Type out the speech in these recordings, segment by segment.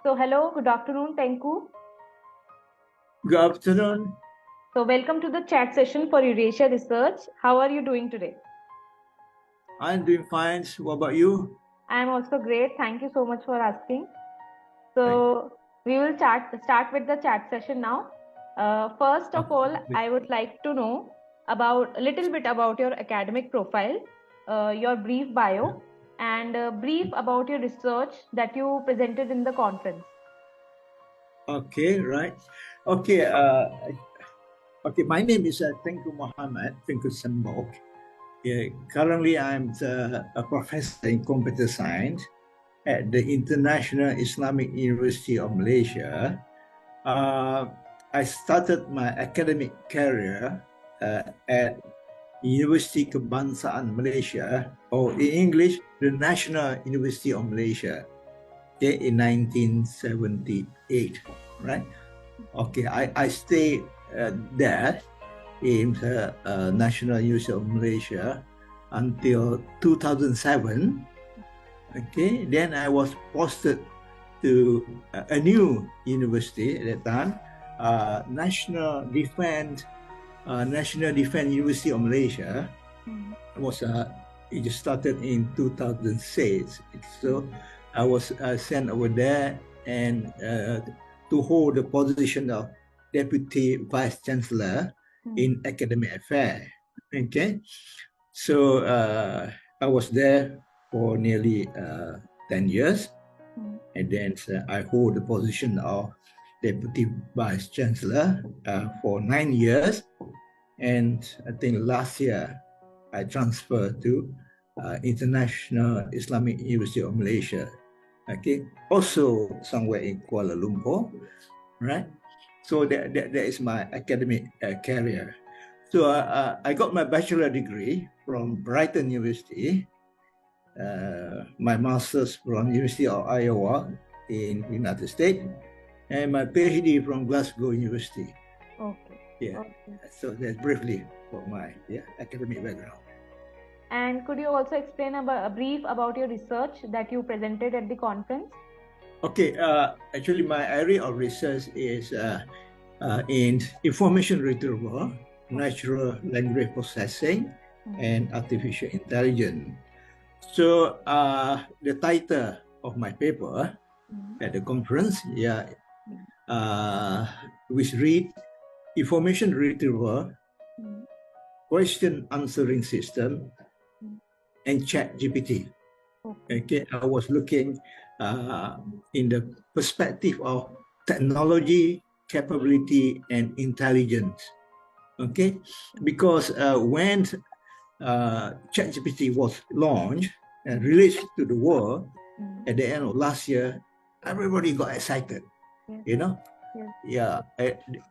So hello, good afternoon, Tengku. Good afternoon. So welcome to the chat session for Eurasia Research. How are you doing today? I'm doing fine. What about you? I am also great. Thank you so much for asking. So we will start with the chat session now. First of all, I would like to know a little bit about your academic profile, your brief bio, and brief about your research that you presented in the conference. Okay, right. Okay, my name is Tengku Muhammad, Tengku Sembok. Currently, I'm a professor in computer science at the International Islamic University of Malaysia. I started my academic career at University Kebangsaan Malaysia, or in English, the National University of Malaysia. Okay, in 1978, right? Okay, I stayed there in the National University of Malaysia until 2007. Okay, then I was posted to a new university at that time, National Defence University of Malaysia. It just started in 2006. So I was sent over there and to hold the position of Deputy Vice Chancellor in Academic Affairs. Okay, so I was there for nearly 10 years, and then I hold the position of Deputy Vice Chancellor for 9 years, and I think last year I transferred to International Islamic University of Malaysia. Okay, also somewhere in Kuala Lumpur, right? So that is my academic career. So I got my bachelor degree from Brighton University, my master's from University of Iowa in United States, and my PhD from Glasgow University. Okay. Yeah. Okay. So that's briefly for my academic background. And could you also explain a brief about your research that you presented at the conference? Okay, actually my area of research is in information retrieval, natural language processing, and artificial intelligence. So the title of my paper at the conference, which read Information Retrieval, Question Answering System, and ChatGPT. Okay, I was looking in the perspective of technology, capability, and intelligence. Okay, because when ChatGPT was launched and released to the world at the end of last year, everybody got excited. You know,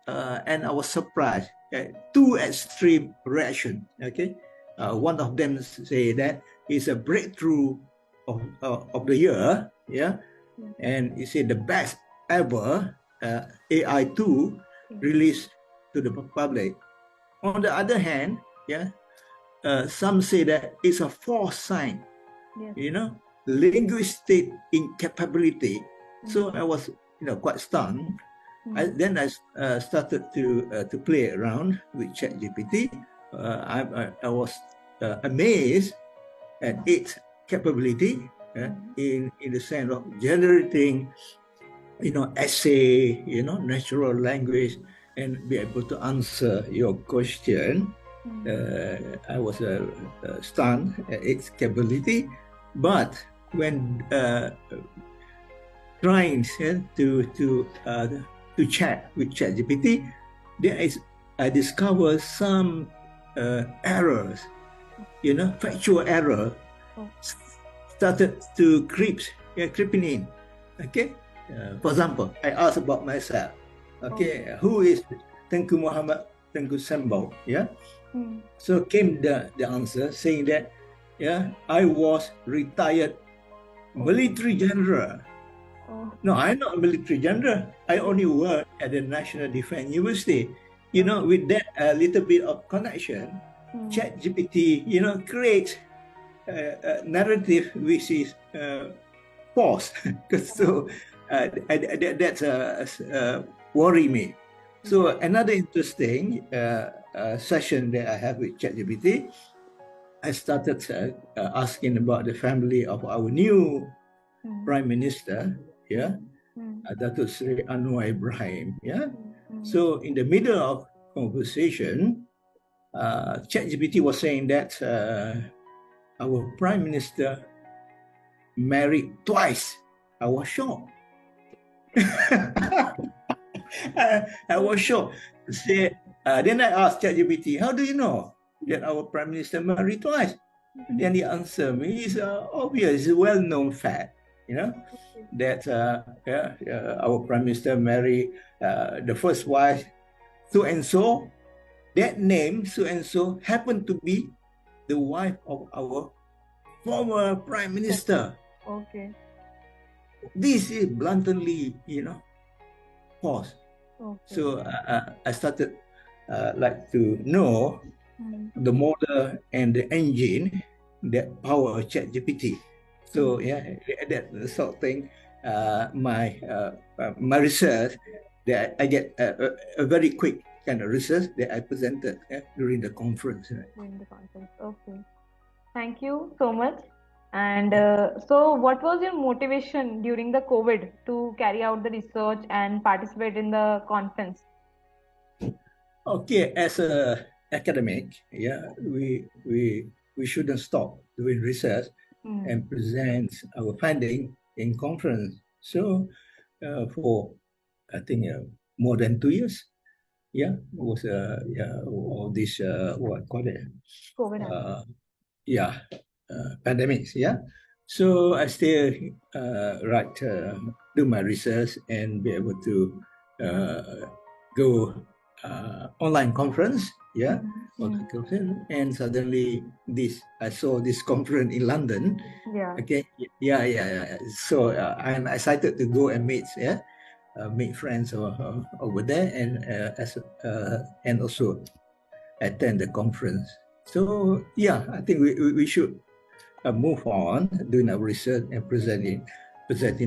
and I was surprised. Two extreme reactions. Okay, one of them say that it's a breakthrough of the year, and you say the best ever AI tool released to the public. On the other hand, some say that it's a false sign, linguistic incapability. So I was, quite stunned. Then I started to play around with ChatGPT. I was amazed at its capability in the sense of generating, essay, natural language, and be able to answer your question. I was stunned at its capability, but when trying to chat with ChatGPT, I discovered some errors, factual error started to creeping in. Okay, for example, I asked about myself. Okay, who is Tengku Muhammad Tengku Sembok? So came the answer saying that I was retired military general. No, I'm not a military general. I only work at the National Defence University. With that little bit of connection, ChatGPT, creates a narrative which is false. So that's worry me. So another interesting session that I have with ChatGPT, I started asking about the family of our new Prime Minister, Datuk Seri Anwar Ibrahim. So in the middle of conversation, ChatGPT was saying that our Prime Minister married twice. I was shocked. I was shocked. Then I asked ChatGPT, how do you know that our Prime Minister married twice? Then he answered me, it's obvious, it's a well-known fact, that our Prime Minister married the first wife, so-and-so. That name, so-and-so, happened to be the wife of our former Prime Minister. Okay. This is bluntly, false. Okay. So I started like to know the model and the engine that power ChatGPT. So that sort of thing. My research that I get a very quick kind of research that I presented during the conference. During the conference, okay. Thank you so much. And so what was your motivation during the COVID to carry out the research and participate in the conference? Okay, as a academic, we shouldn't stop doing research and present our finding in conference. So for I think more than 2 years, was all this what call it? COVID. Pandemics. So I still do my research and be able to go online conference, and suddenly I saw this conference in London. Okay, so I'm excited to go and meet friends over there, and also attend the conference. So I think we should move on doing our research and presenting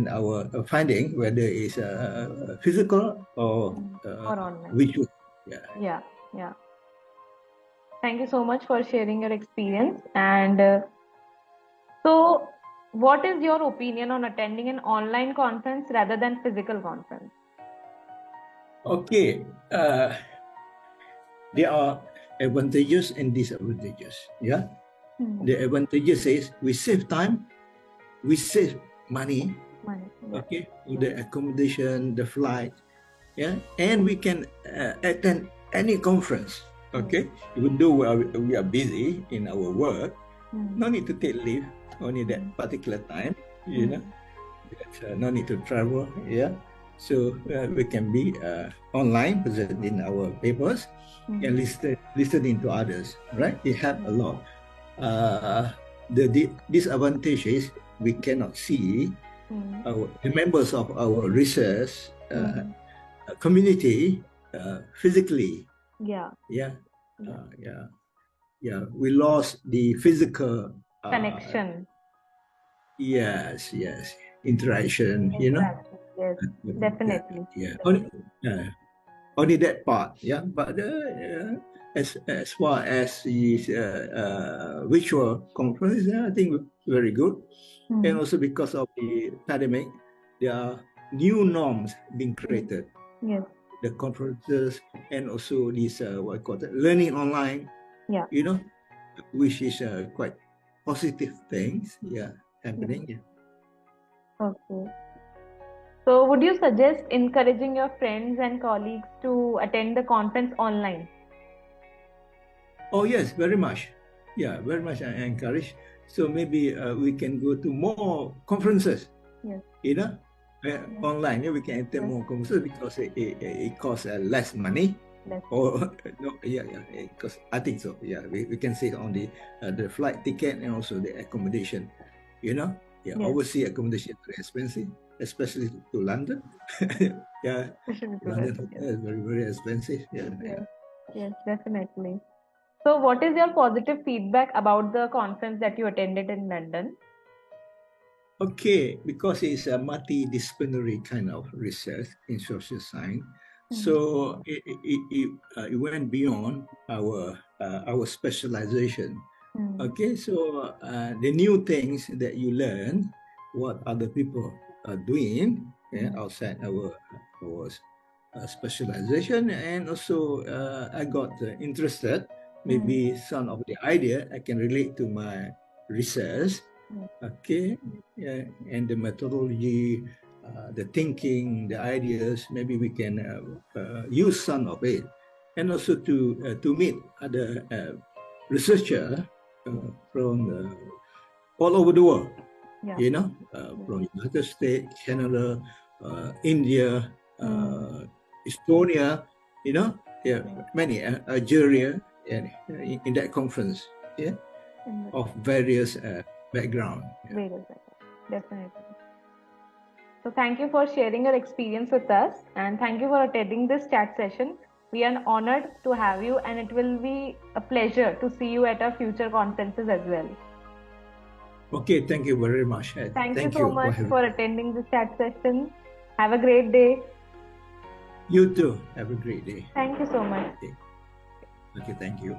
our finding, whether it's physical or online. Visual. Yeah. Thank you so much for sharing your experience. And so what is your opinion on attending an online conference rather than physical conference? Okay, there are advantages and disadvantages. The advantages is we save time, we save money. Okay, the accommodation, the flight, and we can attend any conference. Okay, even though we are busy in our work, no need to take leave, only that particular time. No need to travel. So we can be online, presenting our papers, and listening to others. Right, it helps a lot. The disadvantage is we cannot see the members of our research community physically. We lost the physical connection. Yes, interaction. Yes, definitely. Only that part. But as far as the virtual conference, I think very good. And also because of the pandemic, there are new norms being created. The conferences and also this learning online. Which is quite positive things. Happening. Okay. So would you suggest encouraging your friends and colleagues to attend the conference online? Oh yes, very much. Very much I encourage. So maybe we can go to more conferences. Online. We can attend more conferences because it costs less money. Because I think so. We can save on the flight ticket and also the accommodation. Overseas accommodation is very expensive, especially to London. London is very, very expensive. Yes, definitely. So what is your positive feedback about the conference that you attended in London? Okay, because it's a multidisciplinary kind of research in social science, so it went beyond our specialization. Okay, so the new things that you learn, what other people are doing outside our specialization, and also I got interested. Maybe some of the idea I can relate to my research. Okay, yeah, and the methodology, the thinking, the ideas. Maybe we can use some of it, and also to meet other researcher from all over the world. Yeah. You know, from United States, Canada, India, Estonia. You know, yeah, many Algeria, and in that conference, yeah, of various background. Various background, definitely. So thank you for sharing your experience with us, and thank you for attending this chat session. We are honored to have you, and it will be a pleasure to see you at our future conferences as well. Okay, thank you very much. Thank you so much for attending this chat session. Have a great day. You too. Have a great day. Thank you so much. Okay, thank you.